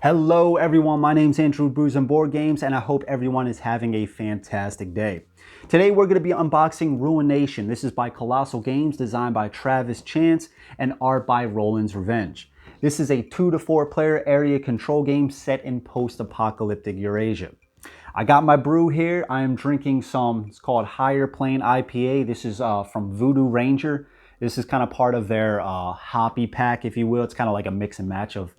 Hello everyone, my name's Andrew, Brews and Board Games, and I hope everyone is having a fantastic day. Today we're going to be unboxing Ruination. This is by Colossal Games, designed by Travis Chance, and art by Roland's Revenge. This is a 2 to 4 player area control game set in post-apocalyptic Eurasia. I got my brew here. I am drinking some, it's called Higher Plane IPA. This is from Voodoo Ranger. This is kind of part of their hoppy pack, if you will. It's kind of like a mix and match of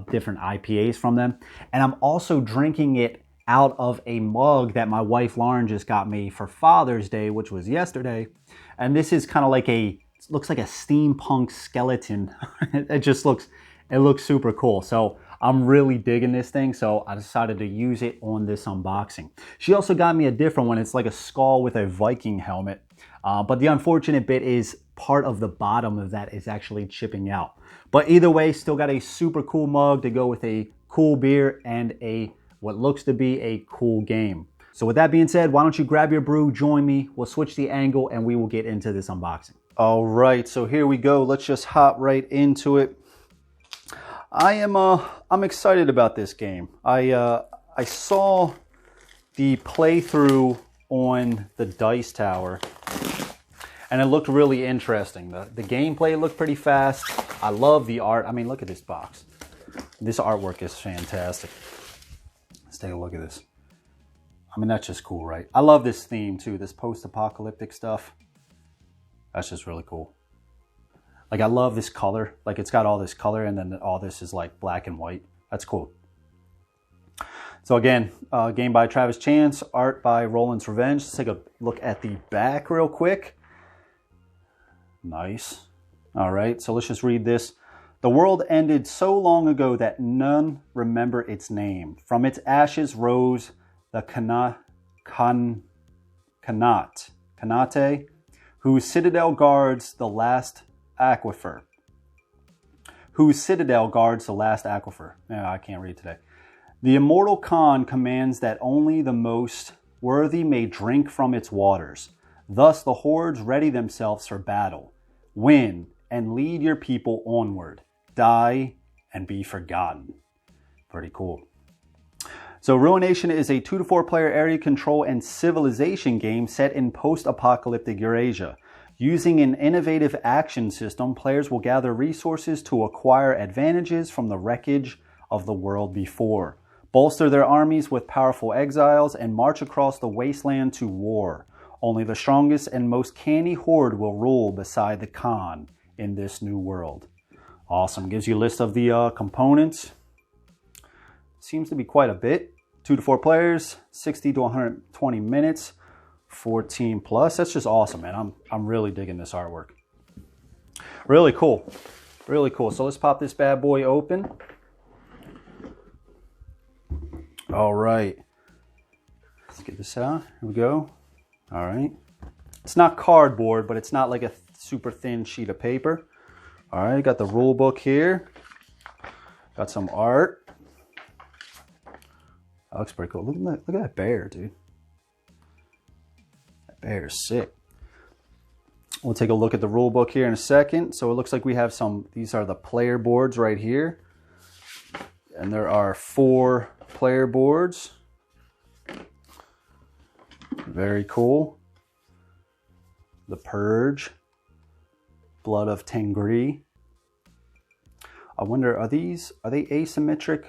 different IPAs from them. And I'm also drinking it out of a mug that my wife Lauren just got me for Father's Day, which was yesterday. And this is kind of like it looks like a steampunk skeleton. It looks super cool. So I'm really digging this thing, so I decided to use it on this unboxing. She also got me a different one. It's like a skull with a Viking helmet. But the unfortunate bit is part of the bottom of that is actually chipping out. But either way, still got a super cool mug to go with a cool beer and what looks to be a cool game. So with that being said, why don't you grab your brew, join me, we'll switch the angle, and we will get into this unboxing. All right, so here we go. Let's just hop right into it. I'm excited about this game. I saw the playthrough on the Dice Tower, and it looked really interesting. The gameplay looked pretty fast. I love the art. I mean, look at this box. This artwork is fantastic. Let's take a look at this. I mean, that's just cool, right? I love this theme too, this post-apocalyptic stuff. That's just really cool. Like, I love this color. Like, it's got all this color, and then all this is like black and white. That's cool. So again, game by Travis Chance, art by Roland's Revenge. Let's take a look at the back real quick. Nice. All right, so let's just read this. The world ended so long ago that none remember its name. From its ashes rose the Kanate, whose citadel guards the last aquifer. Yeah, I can't read today. The immortal Khan commands that only the most worthy may drink from its waters. Thus the hordes ready themselves for battle. Win and lead your people onward. Die and be forgotten. Pretty cool. So Ruination is a 2 to 4 player area control and civilization game set in post-apocalyptic Eurasia. Using an innovative action system, players will gather resources to acquire advantages from the wreckage of the world before, bolster their armies with powerful exiles, and march across the wasteland to war. Only the strongest and most canny horde will rule beside the Khan in this new world. Awesome. Gives you a list of the components. Seems to be quite a bit. 2 to 4 players, 60 to 120 minutes. 14 plus. That's just awesome, man. I'm really digging this artwork. Really cool. Really cool. So let's pop this bad boy open. All right. Let's get this out. Here we go. All right. It's not cardboard, but it's not like a super thin sheet of paper. All right. Got the rule book here. Got some art. That looks pretty cool. Look at that bear, dude. Bear is sick. We'll take a look at the rule book here in a second. So it looks like we have these are the player boards right here. And there are 4 player boards. Very cool. The Purge. Blood of Tengri. I wonder, are they asymmetric?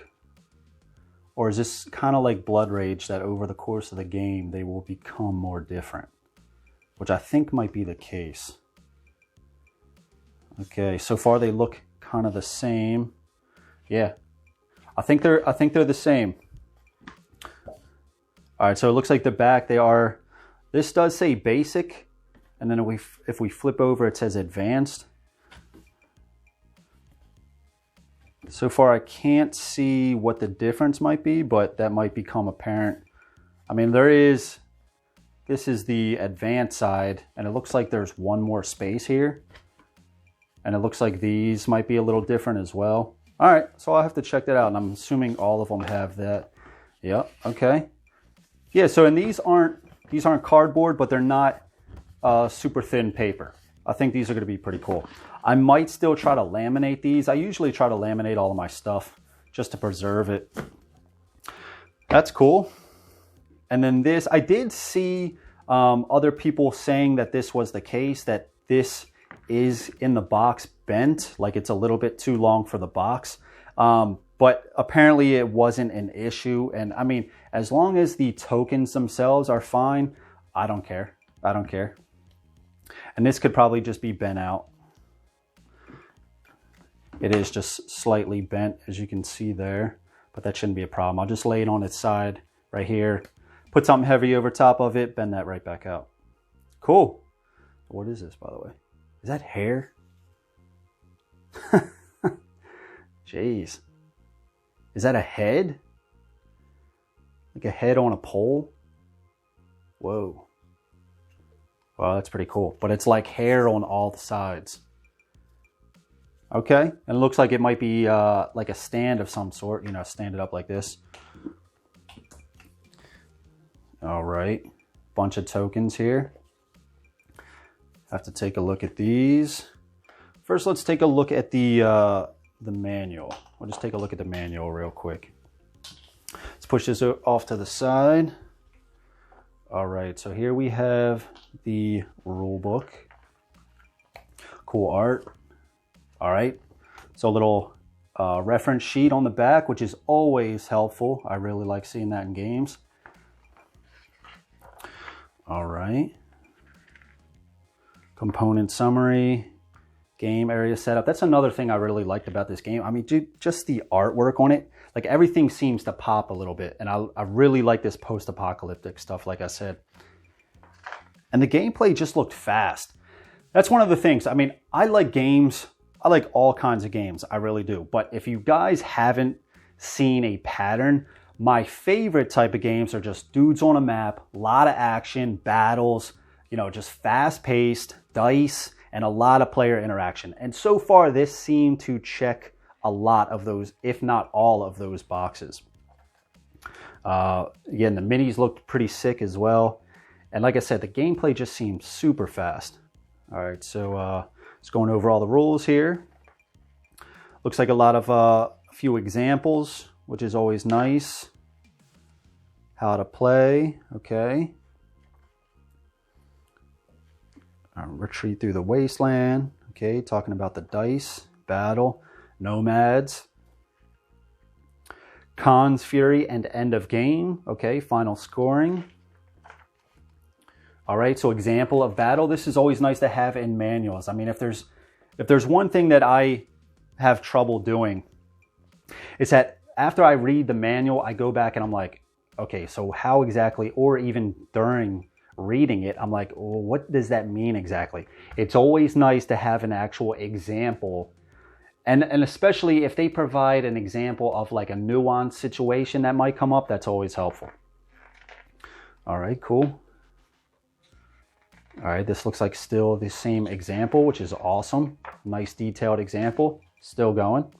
Or is this kind of like Blood Rage, that over the course of the game they will become more different? Which I think might be the case. Okay, so far they look kind of the same. Yeah, I think they're the same. All right, so it looks like the back this does say basic, and then if we flip over, it says advanced. So far I can't see what the difference might be, but that might become apparent. I mean, this is the advanced side, and it looks like there's one more space here. And it looks like these might be a little different as well. All right, so I'll have to check that out, and I'm assuming all of them have that. Yep, okay. Yeah, so and these aren't cardboard, but they're not super thin paper. I think these are gonna be pretty cool. I might still try to laminate these. I usually try to laminate all of my stuff just to preserve it. That's cool. And then this, I did see other people saying that this was the case, that this is in the box bent, like it's a little bit too long for the box. But apparently it wasn't an issue. And I mean, as long as the tokens themselves are fine, I don't care. I don't care. And this could probably just be bent out. It is just slightly bent, as you can see there, but that shouldn't be a problem. I'll just lay it on its side right here, put something heavy over top of it, bend that right back out. Cool. What is this, by the way? Is that hair? Jeez. Is that a head? Like a head on a pole? Whoa. Wow, that's pretty cool. But it's like hair on all the sides. Okay, and it looks like it might be like a stand of some sort, you know, stand it up like this. All right, bunch of tokens here. Have to take a look at these. First, let's take a look at the manual. We'll just take a look at the manual real quick. Let's push this off to the side. All right, so here we have the rule book. Cool art. All right, so a little reference sheet on the back, which is always helpful. I really like seeing that in games. All right. Component summary, game area setup. That's another thing I really liked about this game. I mean, just the artwork on it. Like everything seems to pop a little bit. And I really like this post-apocalyptic stuff, like I said. And the gameplay just looked fast. That's one of the things. I mean, I like games. I like all kinds of games. I really do. But if you guys haven't seen a pattern, my favorite type of games are just dudes on a map, a lot of action, battles, you know, just fast-paced, dice, and a lot of player interaction. And so far, this seemed to check a lot of those, if not all of those boxes. Again, the minis looked pretty sick as well. And like I said, the gameplay just seemed super fast. All right, so just going over all the rules here. Looks like a lot of a few examples, which is always nice. How to play, okay. Retreat through the wasteland, okay, talking about the dice, battle, nomads, Khan's Fury and end of game, okay, final scoring. All right, so example of battle. This is always nice to have in manuals. I mean, if there's one thing that I have trouble doing, it's that after I read the manual, I go back and I'm like, okay, so how exactly, or even during reading it, I'm like, well, what does that mean exactly? It's always nice to have an actual example. And especially if they provide an example of like a nuanced situation that might come up, that's always helpful. All right, cool. All right, this looks like still the same example, which is awesome. Nice detailed example, still going.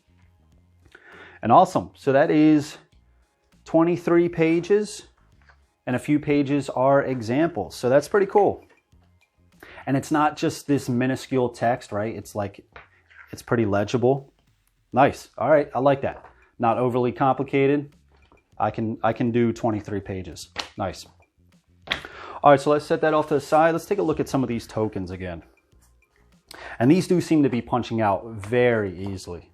And awesome, so that is 23 pages. And a few pages are examples. So that's pretty cool. And it's not just this minuscule text, right? It's like, it's pretty legible. Nice. All right, I like that. Not overly complicated. I can do 23 pages. Nice. All right, so let's set that off to the side. Let's take a look at some of these tokens again. And these do seem to be punching out very easily.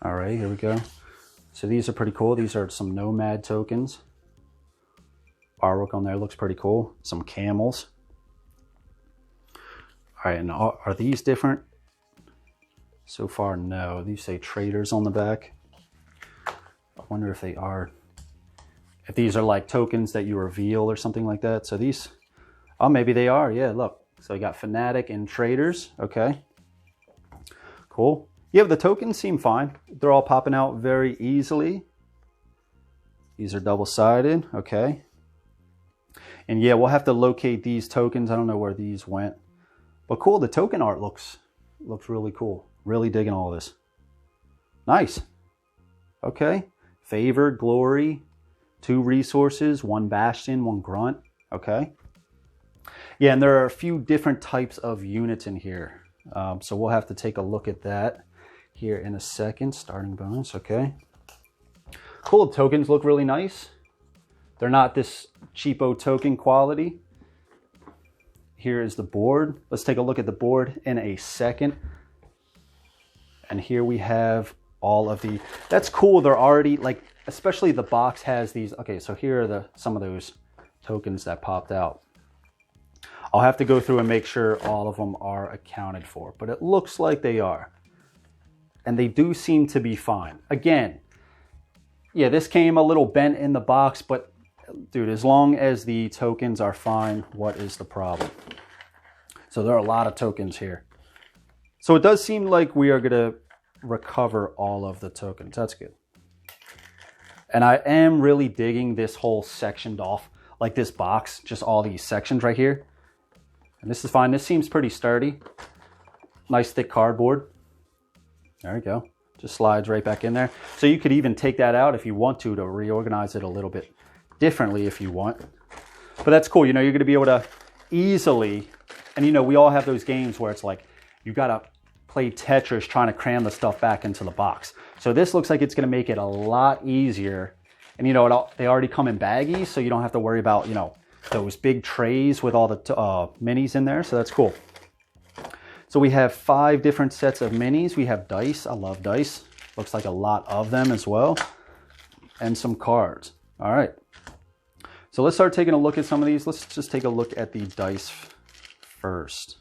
All right, here we go. So these are pretty cool. These are some nomad tokens. Artwork on there looks pretty cool. Some camels. All right, and are these different? So far, no. These say traders on the back. I wonder if they are. If these are like tokens that you reveal or something like that. So these, oh, maybe they are. Yeah, look. So you got fanatic and traders. Okay. Cool. Yeah, the tokens seem fine. They're all popping out very easily. These are double-sided, okay. And yeah, we'll have to locate these tokens. I don't know where these went. But cool, the token art looks really cool. Really digging all this. Nice. Okay. Favor, glory, 2 resources, 1 bastion, 1 grunt. Okay. Yeah, and there are a few different types of units in here. So we'll have to take a look at that. here in a second. Starting bonus, okay. Cool, tokens look really nice. They're not this cheapo token quality. Here is the board. Let's take a look at the board in a second. And here we have all of the, that's cool. They're already like, especially the box has these. Okay, so here are some of those tokens that popped out. I'll have to go through and make sure all of them are accounted for, but it looks like they are. And they do seem to be fine. Again, yeah, this came a little bent in the box, but dude, as long as the tokens are fine, what is the problem? So there are a lot of tokens here. So it does seem like we are gonna recover all of the tokens. That's good. And I am really digging this whole sectioned off, like this box, just all these sections right here. And this is fine. This seems pretty sturdy. Nice thick cardboard. There we go. Just slides right back in there. So you could even take that out if you want to reorganize it a little bit differently if you want. But that's cool. You know, you're going to be able to easily, and you know, we all have those games where it's like, you got to play Tetris trying to cram the stuff back into the box. So this looks like it's going to make it a lot easier. And you know, they already come in baggies, so you don't have to worry about, you know, those big trays with all the minis in there. So that's cool. So we have 5 different sets of minis. We have dice. I love dice. Looks like a lot of them as well. And some cards. All right. So let's start taking a look at some of these. Let's just take a look at the dice first.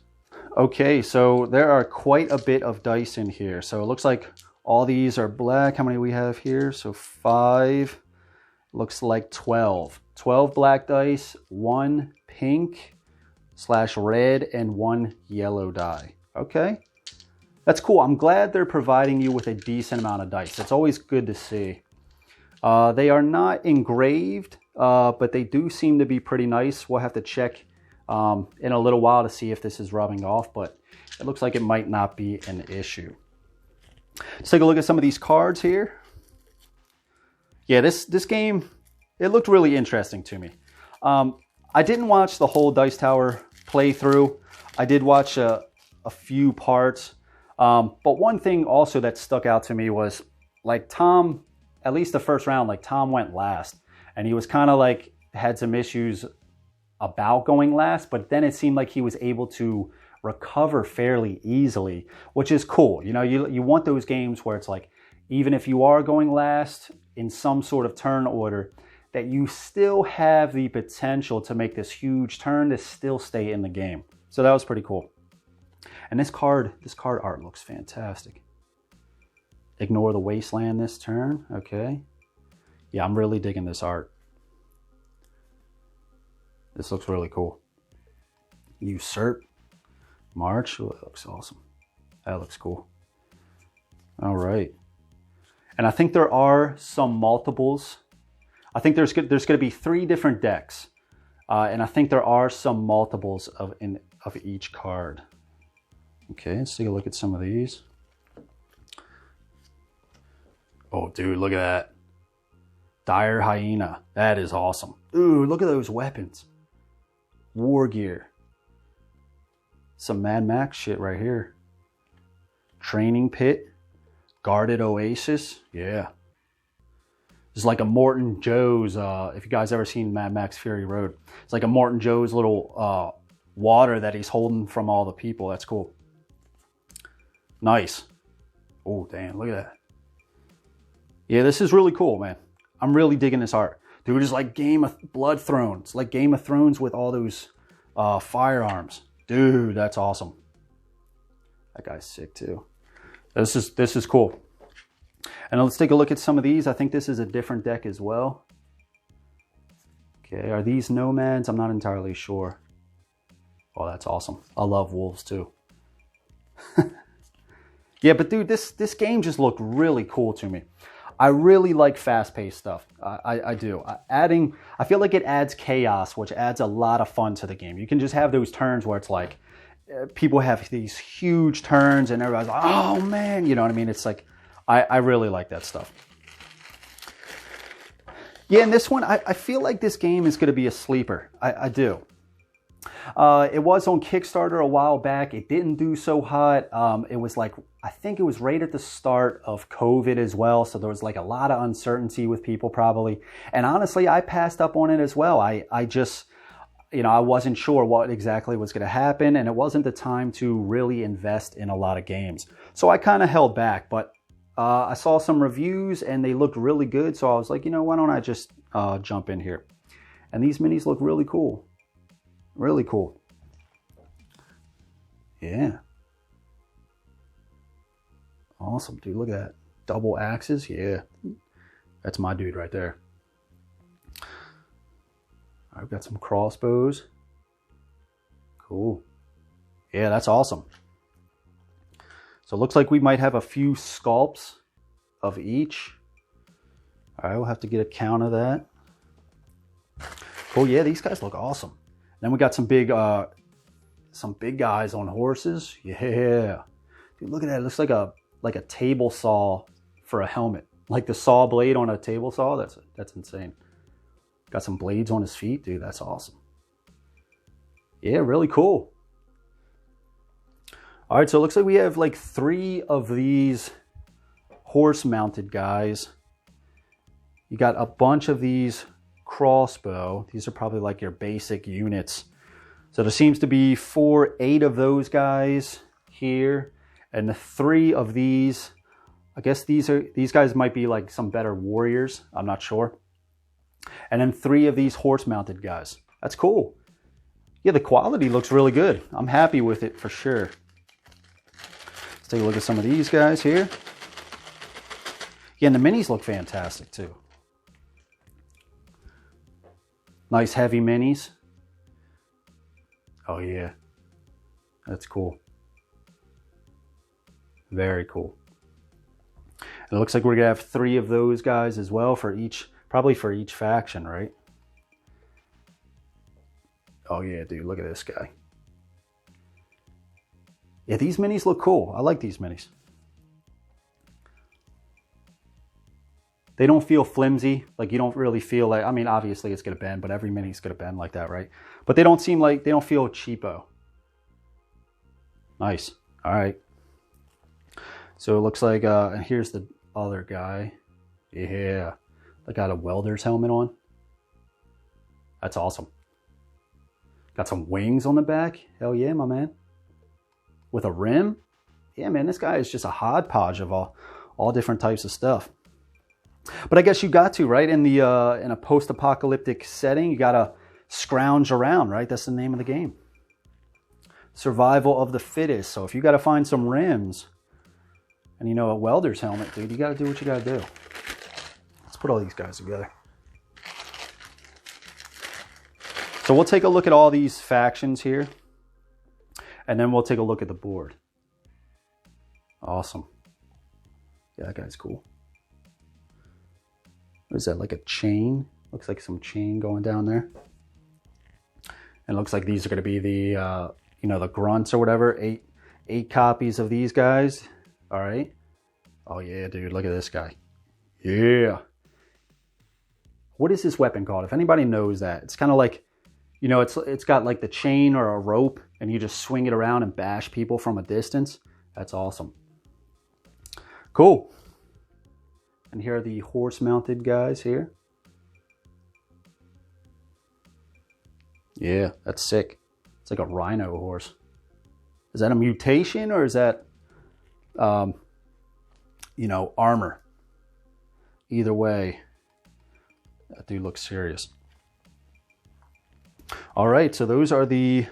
Okay, so there are quite a bit of dice in here. So it looks like all these are black. How many we have here? So 5. Looks like 12. 12 black dice, 1 pink / red, and 1 yellow die. Okay, that's cool. I'm glad they're providing you with a decent amount of dice. It's always good to see. They are not engraved, but they do seem to be pretty nice. We'll have to check in a little while to see if this is rubbing off, but it looks like it might not be an issue. Let's take a look at some of these cards here. Yeah, this game, it looked really interesting to me. I didn't watch the whole Dice Tower playthrough. I did watch a few parts. But one thing also that stuck out to me was, like, Tom, at least the first round, like, Tom went last. And he was kind of like, had some issues about going last. But then it seemed like he was able to recover fairly easily, which is cool. You know, you want those games where it's like, even if you are going last in some sort of turn order, that you still have the potential to make this huge turn to still stay in the game. So that was pretty cool. And this card art looks fantastic. Ignore the wasteland this turn. Okay. Yeah, I'm really digging this art. This looks really cool. Usurp. March. Oh, that looks awesome. That looks cool. All right. And I think there are some multiples. I think there's going to be 3 different decks. And I think there are some multiples of each card. Okay, let's take a look at some of these. Oh, dude, look at that. Dire Hyena. That is awesome. Ooh, look at those weapons. War gear. Some Mad Max shit right here. Training pit. Guarded Oasis. Yeah. It's like a Morton Joe's, if you guys ever seen Mad Max Fury Road. It's like a Morton Joe's little water that he's holding from all the people. That's cool. Nice. Oh, damn, look at that. Yeah, this is really cool, man. I'm really digging this art. Dude, it's like Game of Blood Thrones. It's like Game of Thrones with all those firearms. Dude, that's awesome. That guy's sick too. This is cool. And let's take a look at some of these. I think this is a different deck as well. Okay, are these nomads? I'm not entirely sure. Oh, that's awesome. I love wolves too. Yeah, but dude, this game just looked really cool to me. I really like fast-paced stuff. I do. I feel like it adds chaos, which adds a lot of fun to the game. You can just have those turns where it's like, people have these huge turns and everybody's like, oh man, you know what I mean? It's like, I really like that stuff. Yeah, and this one, I feel like this game is going to be a sleeper. I do. It was on Kickstarter a while back. It didn't do so hot. It was like, I think it was right at the start of COVID as well. So there was like a lot of uncertainty with people probably. And honestly, I passed up on it as well. I just, I wasn't sure what exactly was going to happen. And it wasn't the time to really invest in a lot of games. So I kind of held back. But I saw some reviews and they looked really good. So I was like, why don't I just jump in here? And these minis look really cool. Really cool. Yeah. Awesome, dude. Look at that. Double axes. Yeah. That's my dude right there. I've got some crossbows. Cool. Yeah, that's awesome. So it looks like we might have a few sculpts of each. All right, we'll have to get a count of that. Cool. Yeah, these guys look awesome. Then we got some big guys on horses. Yeah, dude, look at that. It looks like a table saw for a helmet, like the saw blade on a table saw. That's insane. Got some blades on his feet, dude. That's awesome. Yeah, really cool. All right, so it looks like we have like 3 of these horse-mounted guys. You got a bunch of these crossbow. These are probably like your basic units. So there seems to be 8 of those guys here, and 3 of these. I guess these guys might be like some better warriors. I'm not sure. And then 3 of these horse-mounted guys. That's cool. Yeah, the quality looks really good. I'm happy with it for sure. Let's take a look at some of these guys here. Yeah, and the minis look fantastic too. Nice heavy minis. Oh yeah, that's cool. Very cool. And it looks like we're gonna have 3 of those guys as well for each, probably for each faction, right? Oh yeah, dude, look at this guy. Yeah, these minis look cool. I like these minis. They don't feel flimsy. Like you don't really feel like, I mean, obviously it's gonna bend, but every mini's gonna bend like that, right? But they don't seem like, they don't feel cheapo. Nice, all right. So it looks like, and here's the other guy. Yeah, they got a welder's helmet on. That's awesome. Got some wings on the back. Hell yeah, my man. With a rim. Yeah, man, this guy is just a hodgepodge of all different types of stuff. But I guess you got to, right? In a post-apocalyptic setting, you gotta scrounge around, right? That's the name of the game. Survival of the fittest. So if you gotta find some rims and a welder's helmet, dude, you gotta do what you gotta do. Let's put all these guys together. So we'll take a look at all these factions here, and then we'll take a look at the board. Awesome. Yeah, that guy's cool. What is that, like a chain? Looks like some chain going down there. And it looks like these are going to be the, the grunts or whatever. Eight copies of these guys. All right. Oh yeah, dude, look at this guy. Yeah. What is this weapon called? If anybody knows that, it's kind of like, it's got like the chain or a rope, and you just swing it around and bash people from a distance. That's awesome. Cool. And here are the horse-mounted guys here. Yeah, that's sick. It's like a rhino horse. Is that a mutation, or is that, armor? Either way, that dude looks serious. All right, so those are the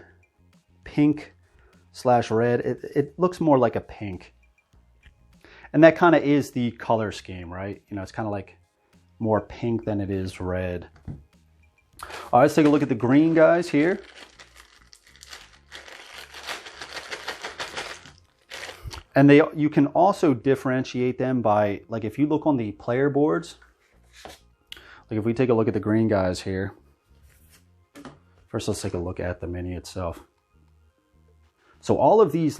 pink/red. It looks more like a pink. And that kind of is the color scheme, right? It's kind of like more pink than it is red. All right, let's take a look at the green guys here. And you can also differentiate them by, like, if you look on the player boards, like if we take a look at the green guys here. First, let's take a look at the mini itself. So all of these,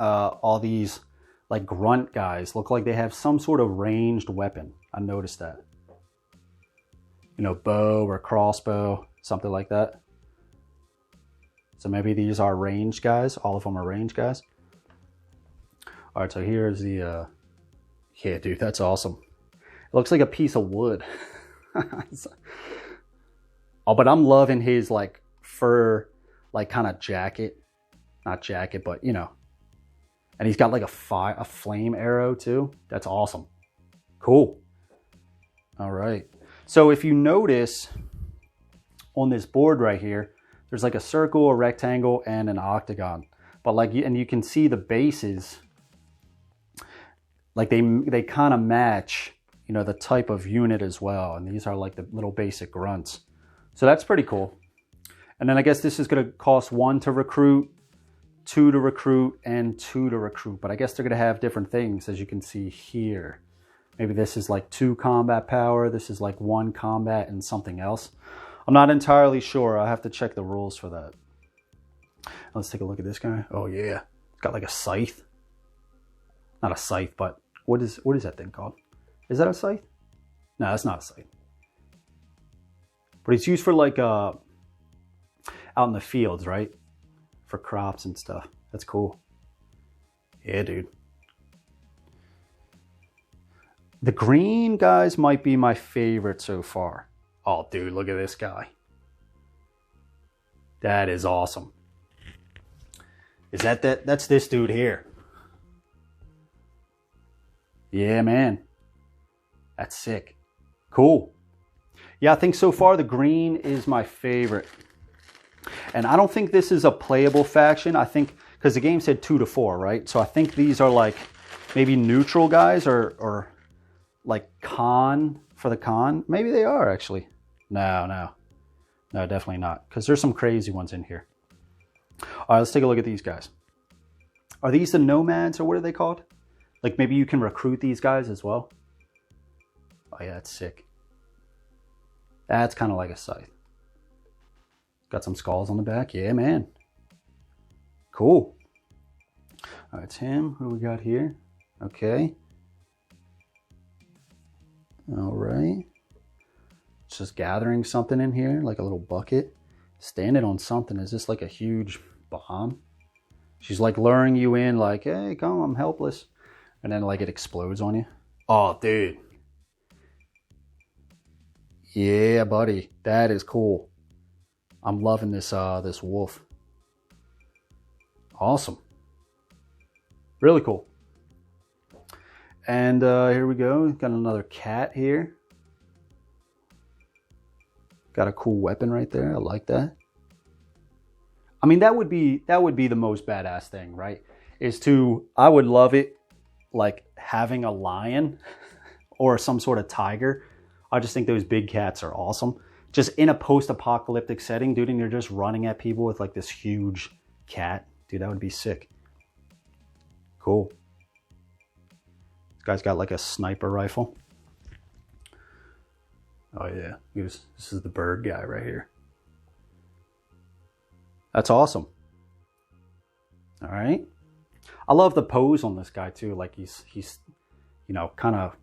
all these like grunt guys look like they have some sort of ranged weapon. I noticed that. Bow or crossbow, something like that. So maybe these are ranged guys. All of them are ranged guys. All right, so here's the, yeah, dude, that's awesome. It looks like a piece of wood. Oh, but I'm loving his like fur, like kind of jacket. Not jacket, but you know. And he's got like a flame arrow too. That's awesome. Cool. All right. So if you notice on this board right here, there's like a circle, a rectangle, and an octagon. But like, and you can see the bases, like they kind of match, you know, the type of unit as well. And these are like the little basic grunts. So that's pretty cool. And then I guess this is going to cost 1 to recruit, 2 to recruit, and 2 to recruit. But I guess they're going to have different things, as you can see here. Maybe this is like 2 combat power. This is like 1 combat and something else. I'm not entirely sure. I have to check the rules for that. Let's take a look at this guy. Oh yeah, it's got like a scythe. Not a scythe, but what is that thing called? Is that a scythe? No, that's not a scythe. But it's used for like out in the fields, right? For crops and stuff. That's cool. Yeah, dude. The green guys might be my favorite so far. Oh, dude, look at this guy. That is awesome. Is that? That's this dude here. Yeah, man. That's sick. Cool. Yeah, I think so far the green is my favorite. And I don't think this is a playable faction. I think, because the game said 2 to 4, right? So I think these are like maybe neutral guys or like con for the con. Maybe they are actually. No, definitely not. Because there's some crazy ones in here. All right, let's take a look at these guys. Are these the nomads or what are they called? Like maybe you can recruit these guys as well. Oh yeah, that's sick. That's kind of like a scythe. Got some skulls on the back. Yeah, man. Cool. All right, it's him. Who we got here? Okay. All right. Just gathering something in here, like a little bucket. Standing on something. Is this like a huge bomb? She's like luring you in like, hey, come, I'm helpless. And then like it explodes on you. Oh, dude. Yeah, buddy. That is cool. I'm loving this this wolf. Awesome. Really cool. And here we go. Got another cat here. Got a cool weapon right there. I like that. I mean, that would be the most badass thing, right? I would love it like having a lion or some sort of tiger. I just think those big cats are awesome. Just in a post-apocalyptic setting, dude, and you're just running at people with like this huge cat. Dude, that would be sick. Cool. This guy's got like a sniper rifle. Oh yeah, this is the bird guy right here. That's awesome. All right. I love the pose on this guy too. Like he's you know, kind of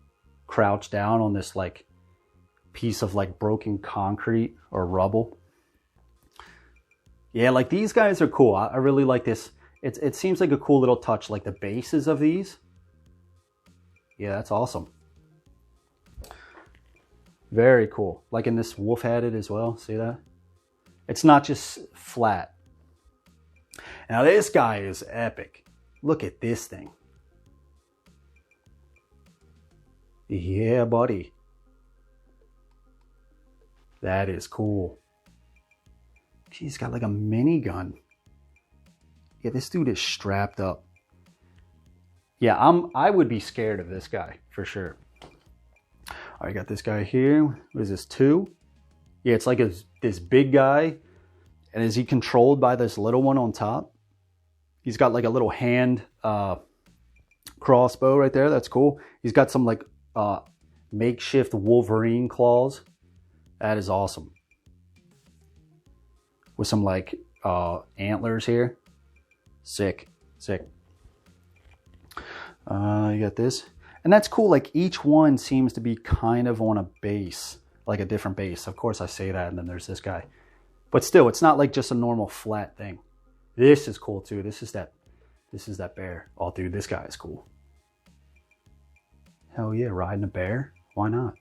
crouched down on this like piece of like broken concrete or rubble. Yeah, like these guys are cool. I really like this. It seems like a cool little touch, like the bases of these. Yeah, that's awesome. Very cool. Like in this wolf-headed as well. See that? It's not just flat. Now this guy is epic. Look at this thing. Yeah, buddy. That is cool. He's got like a minigun. Yeah, this dude is strapped up. Yeah, I would be scared of this guy for sure. I got this guy here. What is this, 2? Yeah, it's like this big guy. And is he controlled by this little one on top? He's got like a little hand crossbow right there. That's cool. He's got some like makeshift Wolverine claws. That is awesome. With some like antlers here. Sick. Sick. You got this. And that's cool. Like each one seems to be kind of on a base. Like a different base. Of course I say that and then there's this guy. But still, it's not like just a normal flat thing. This is cool too. This is that bear. Oh, dude, this guy is cool. Hell yeah, riding a bear. Why not?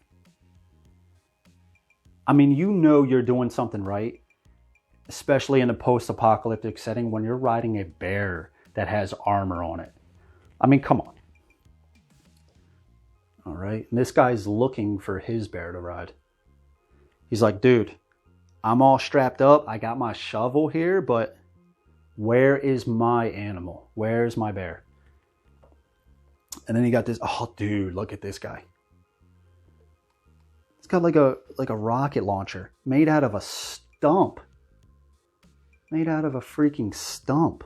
I mean, you know you're doing something right, especially in a post-apocalyptic setting when you're riding a bear that has armor on it. I mean, come on. All right, and this guy's looking for his bear to ride. He's like, dude, I'm all strapped up. I got my shovel here, but where is my animal? Where's my bear? And then he got this. Oh, dude, look at this guy. It's got like a rocket launcher made out of a stump. Made out of a freaking stump.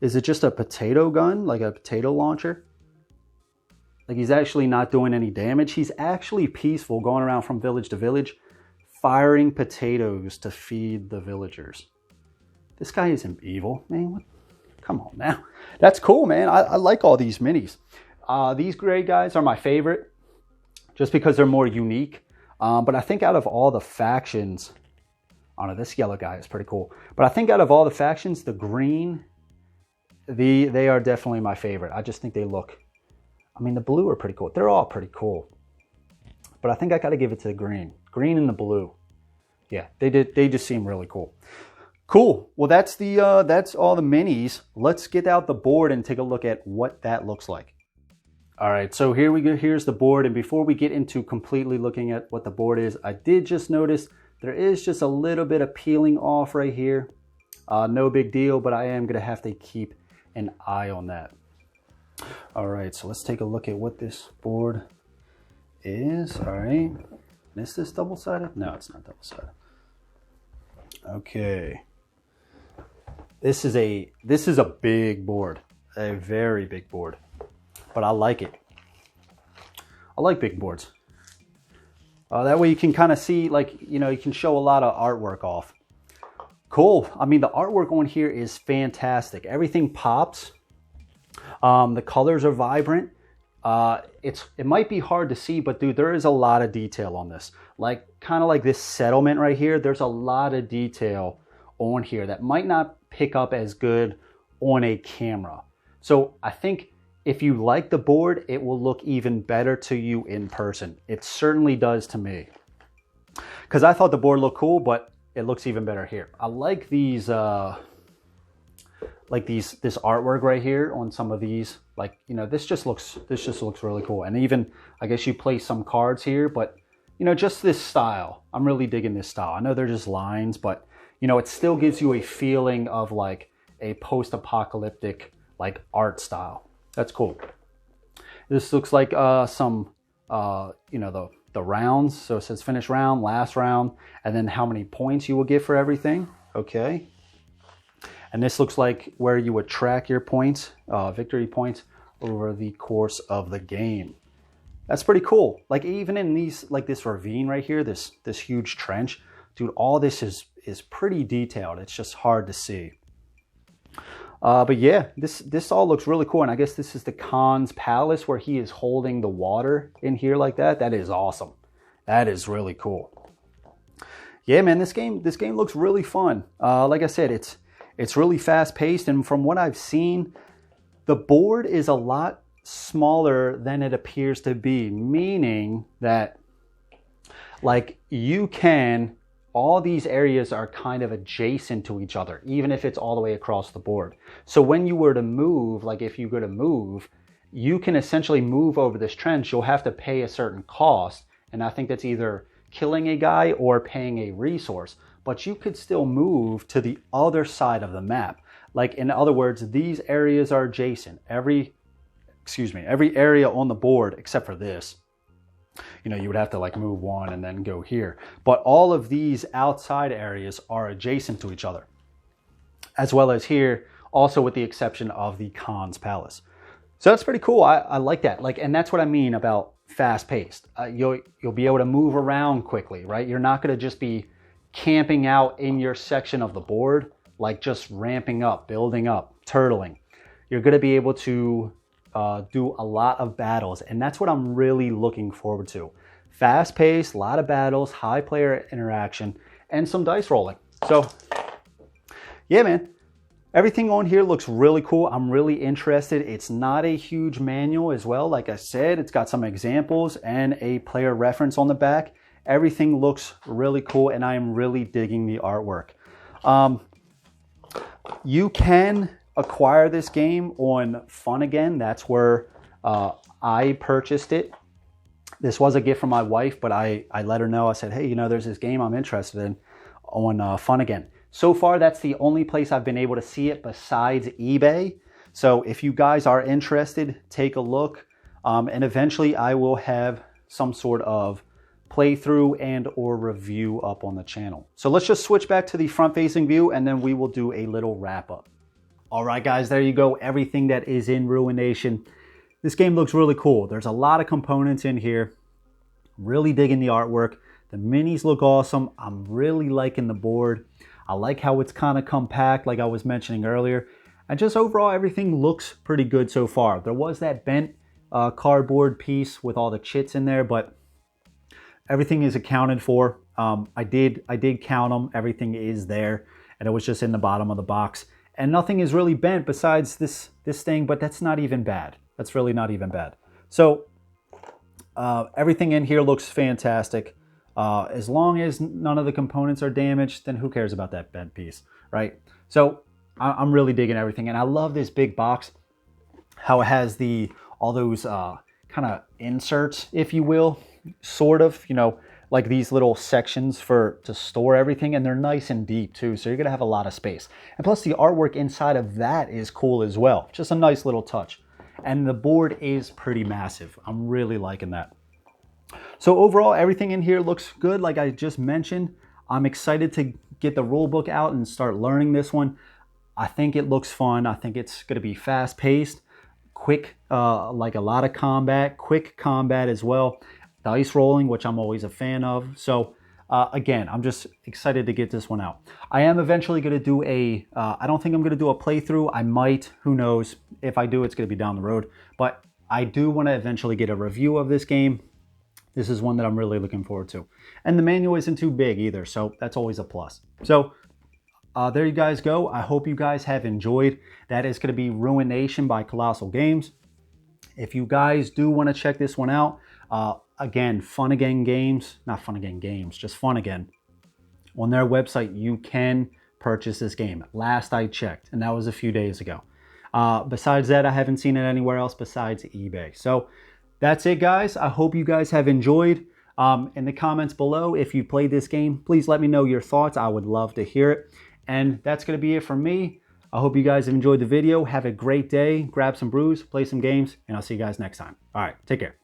Is it just a potato gun? Like a potato launcher? Like he's actually not doing any damage. He's actually peaceful, going around from village to village, firing potatoes to feed the villagers. This guy isn't evil, man. What? Come on now. That's cool, man. I like all these minis. These gray guys are my favorite just because they're more unique. But I think out of all the factions, I don't know, this yellow guy is pretty cool. But I think out of all the factions, the green, they are definitely my favorite. I just think they look, I mean, the blue are pretty cool. They're all pretty cool. But I think I got to give it to the green. Green and the blue. Yeah, they just seem really cool. Cool. Well, that's all the minis. Let's get out the board and take a look at what that looks like. All right, so here we go. Here's the board. And before we get into completely looking at what the board is, I did just notice there is just a little bit of peeling off right here. No big deal, but I am going to have to keep an eye on that. All right, so let's take a look at what this board is. All right. Is this double-sided? No, it's not double-sided. Okay. This is a big board, a very big board, but I like it. I like big boards. That way you can kind of see, like, you know, you can show a lot of artwork off. Cool. I mean, the artwork on here is fantastic. Everything pops. The colors are vibrant. It might be hard to see, but dude, there is a lot of detail on this. Like, kind of like this settlement right here. There's a lot of detail on here that might not pick up as good on a camera. So I think if you like the board, it will look even better to you in person. It certainly does to me. Because I thought the board looked cool, but it looks even better here. I like these, this artwork right here on some of these. Like, you know, this just looks really cool. And even, I guess you place some cards here, but, you know, just this style. I'm really digging this style. I know they're just lines, but, you know, it still gives you a feeling of like a post-apocalyptic like art style. That's cool. This looks like some, you know, the rounds. So it says finish round, last round, and then how many points you will get for everything. Okay. And this looks like where you would track your points, victory points, over the course of the game. That's pretty cool. Like even in these, like this ravine right here, this huge trench, dude, all this is pretty detailed. It's just hard to see. But yeah, this all looks really cool. And I guess this is the Khan's palace where he is holding the water in here like that. That is awesome. That is really cool. Yeah, man, this game looks really fun. Like I said, it's really fast paced. And from what I've seen, the board is a lot smaller than it appears to be, meaning that like all these areas are kind of adjacent to each other, even if it's all the way across the board. So when you were to move, like if you go to move, you can essentially move over this trench. You'll have to pay a certain cost. And I think that's either killing a guy or paying a resource. But you could still move to the other side of the map. Like in other words, these areas are adjacent. Every area on the board except for this. You know, you would have to like move one and then go here. But all of these outside areas are adjacent to each other. As well as here, also with the exception of the Khan's palace. So that's pretty cool. I like that. Like, and that's what I mean about fast paced. You'll be able to move around quickly, right? You're not going to just be camping out in your section of the board, like just ramping up, building up, turtling. You're going to be able to do a lot of battles, and that's what I'm really looking forward to. Fast paced, a lot of battles, high player interaction, and some dice rolling. So yeah, man, Everything on here looks really cool. I'm really interested. It's not a huge manual as well. Like I said, it's got some examples and a player reference on the back. Everything looks really cool, and I am really digging the artwork. You can acquire this game on Fun Again. That's where I purchased it. This was a gift from my wife, but I let her know. I said, hey, you know, there's this game I'm interested in on Fun Again. So far, that's the only place I've been able to see it besides eBay. So if you guys are interested, take a look. And eventually I will have some sort of playthrough and or review up on the channel. So let's just switch back to the front-facing view, and then we will do a little wrap-up. All right, guys, there you go. Everything that is in Ruination. This game looks really cool. There's a lot of components in here. Really digging the artwork. The minis look awesome. I'm really liking the board. I like how it's kind of compact, like I was mentioning earlier. And just overall, everything looks pretty good so far. There was that bent cardboard piece with all the chits in there, but everything is accounted for. I did count them. Everything is there, and it was just in the bottom of the box. And nothing is really bent besides this thing, but that's not even bad. That's really not even bad. So everything in here looks fantastic. As long as none of the components are damaged, then who cares about that bent piece, right? So I'm really digging everything, and I love this big box, how it has all those kind of inserts, if you will, sort of, you know, like these little sections to store everything, and they're nice and deep too, so you're gonna have a lot of space. And plus the artwork inside of that is cool as well. Just a nice little touch. And the board is pretty massive. I'm really liking that. So overall, everything in here looks good. Like I just mentioned, I'm excited to get the rule book out and start learning this one. I think it looks fun. I think it's going to be fast paced, quick, like a lot of combat, quick combat as well. Dice rolling, which I'm always a fan of. So again, I'm just excited to get this one out. I am eventually going to do I don't think I'm going to do a playthrough. I might, who knows. If I do, it's going to be down the road. But I do want to eventually get a review of this game. This is one that I'm really looking forward to. And the manual isn't too big either, so that's always a plus. So there you guys go. I hope you guys have enjoyed. That is going to be Ruination by Colossal Games. If you guys do want to check this one out, again, Fun Again Games, not Fun Again Games, just Fun Again. On their website, you can purchase this game. Last I checked, and that was a few days ago. Besides that, I haven't seen it anywhere else besides eBay. So that's it, guys. I hope you guys have enjoyed. In the comments below, if you played this game, please let me know your thoughts. I would love to hear it. And that's going to be it from me. I hope you guys have enjoyed the video. Have a great day. Grab some brews, play some games, and I'll see you guys next time. All right, take care.